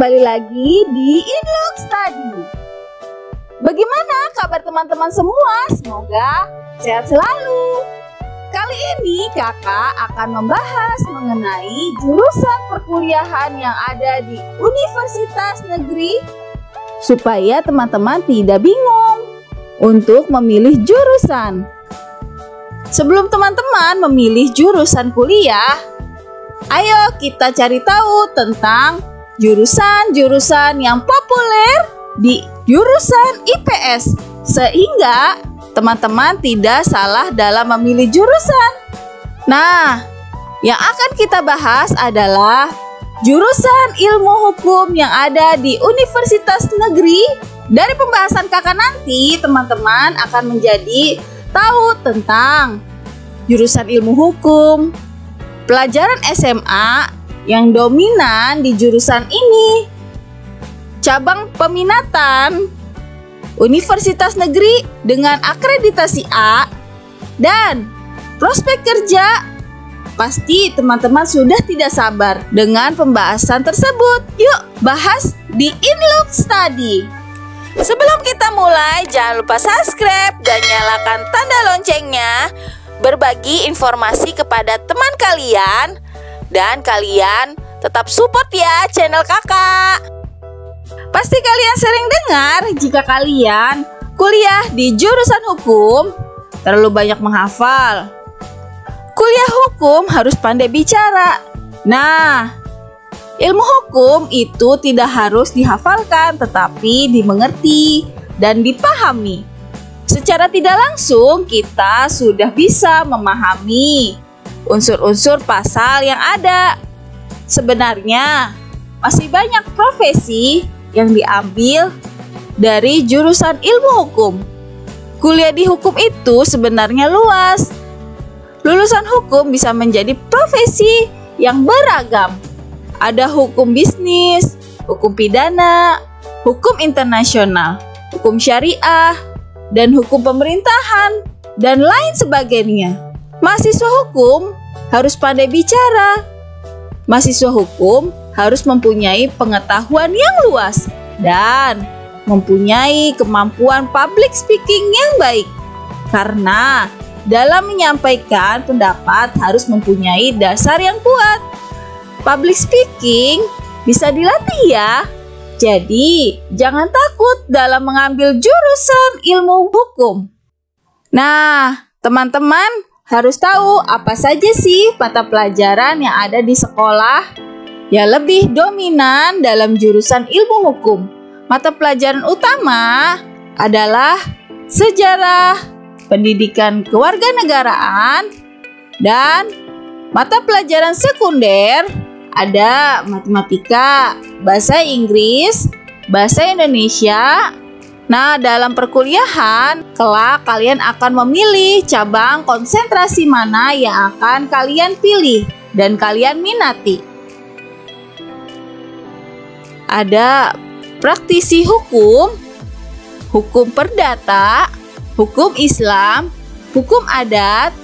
kembali lagi di Inlook Study. Bagaimana kabar teman-teman semua? Semoga sehat selalu. Kali ini kakak akan membahas mengenai jurusan perkuliahan yang ada di Universitas Negeri supaya teman-teman tidak bingung untuk memilih jurusan. Sebelum teman-teman memilih jurusan kuliah, ayo kita cari tahu tentang jurusan-jurusan yang populer di jurusan IPS sehingga teman-teman tidak salah dalam memilih jurusan. Nah, yang akan kita bahas adalah jurusan ilmu hukum yang ada di Universitas Negeri. Dari pembahasan kakak nanti, teman-teman akan menjadi tahu tentang jurusan ilmu hukum, pelajaran SMA yang dominan di jurusan ini, cabang peminatan, Universitas Negeri dengan akreditasi A, dan prospek kerja. Pasti teman-teman sudah tidak sabar dengan pembahasan tersebut. Yuk bahas di Inlook Study. Sebelum kita mulai, jangan lupa subscribe dan nyalakan tanda loncengnya, berbagi informasi kepada teman kalian, dan kalian tetap support ya channel kakak. Pasti kalian sering dengar jika kalian kuliah di jurusan hukum terlalu banyak menghafal. Kuliah hukum harus pandai bicara. Nah, ilmu hukum itu tidak harus dihafalkan tetapi dimengerti dan dipahami. Secara tidak langsung kita sudah bisa memahami unsur-unsur pasal yang ada. Sebenarnya masih banyak profesi yang diambil dari jurusan ilmu hukum. Kuliah di hukum itu sebenarnya luas. Lulusan hukum bisa menjadi profesi yang beragam. Ada hukum bisnis, hukum pidana, hukum internasional, hukum syariah, dan hukum pemerintahan, dan lain sebagainya. Mahasiswa hukum harus pandai bicara. Mahasiswa hukum harus mempunyai pengetahuan yang luas dan mempunyai kemampuan public speaking yang baik. Karena dalam menyampaikan pendapat harus mempunyai dasar yang kuat. Public speaking bisa dilatih ya. Jadi jangan takut dalam mengambil jurusan ilmu hukum. Nah, teman-teman harus tahu apa saja sih mata pelajaran yang ada di sekolah yang lebih dominan dalam jurusan ilmu hukum. Mata pelajaran utama adalah sejarah, pendidikan kewarganegaraan, dan mata pelajaran sekunder ada matematika, bahasa Inggris, bahasa Indonesia. Nah, dalam perkuliahan, kelak kalian akan memilih cabang konsentrasi mana yang akan kalian pilih dan kalian minati. Ada praktisi hukum, hukum perdata, hukum Islam, hukum adat,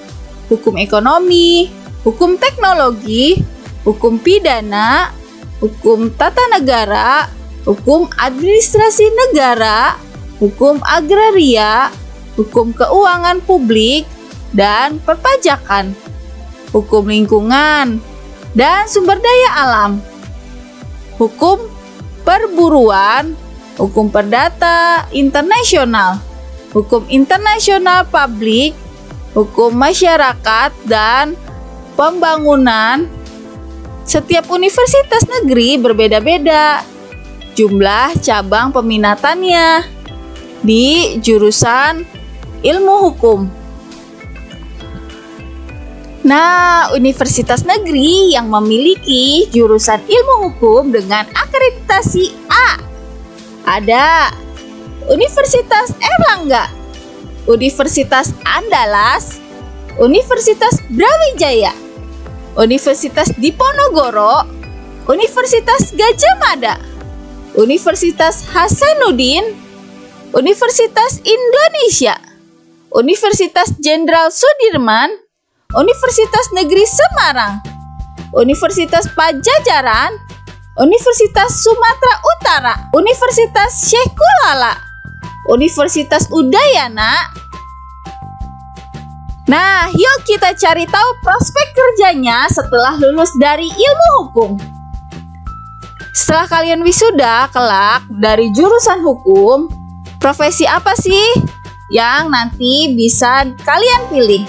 hukum ekonomi, hukum teknologi, hukum pidana, hukum tata negara, hukum administrasi negara, hukum agraria, hukum keuangan publik, dan perpajakan, hukum lingkungan, dan sumber daya alam, hukum perburuan, hukum perdata internasional, hukum internasional publik, hukum masyarakat, dan pembangunan. Setiap universitas negeri berbeda-beda jumlah cabang peminatannya di jurusan ilmu hukum. Nah, universitas negeri yang memiliki jurusan ilmu hukum dengan akreditasi A ada Universitas Erlangga, Universitas Andalas, Universitas Brawijaya, Universitas Diponegoro, Universitas Gadjah Mada, Universitas Hasanuddin, Universitas Indonesia, Universitas Jenderal Sudirman, Universitas Negeri Semarang, Universitas Pajajaran, Universitas Sumatera Utara, Universitas Syekh Kulala, Universitas Udayana. Nah, yuk kita cari tahu prospek kerjanya setelah lulus dari ilmu hukum. Setelah kalian wisuda kelak dari jurusan hukum, profesi apa sih yang nanti bisa kalian pilih?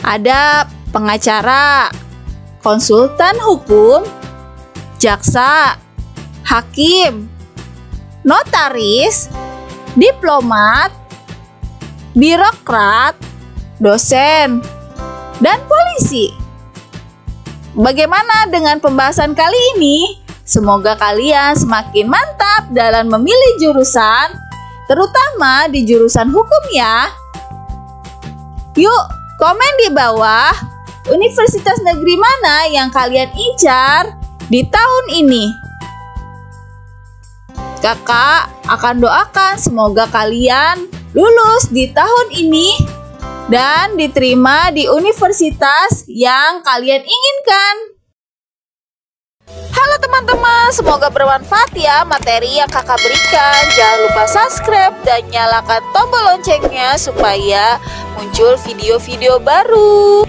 Ada pengacara, konsultan hukum, jaksa, hakim, notaris, diplomat, birokrat, dosen, dan polisi. Bagaimana dengan pembahasan kali ini? Semoga kalian semakin mantap dalam memilih jurusan, terutama di jurusan hukum ya. Yuk, komen di bawah universitas negeri mana yang kalian incar di tahun ini. Kakak akan doakan semoga kalian lulus di tahun ini dan diterima di universitas yang kalian inginkan. Halo teman-teman, semoga bermanfaat ya materi yang kakak berikan. Jangan lupa subscribe dan nyalakan tombol loncengnya supaya muncul video-video baru.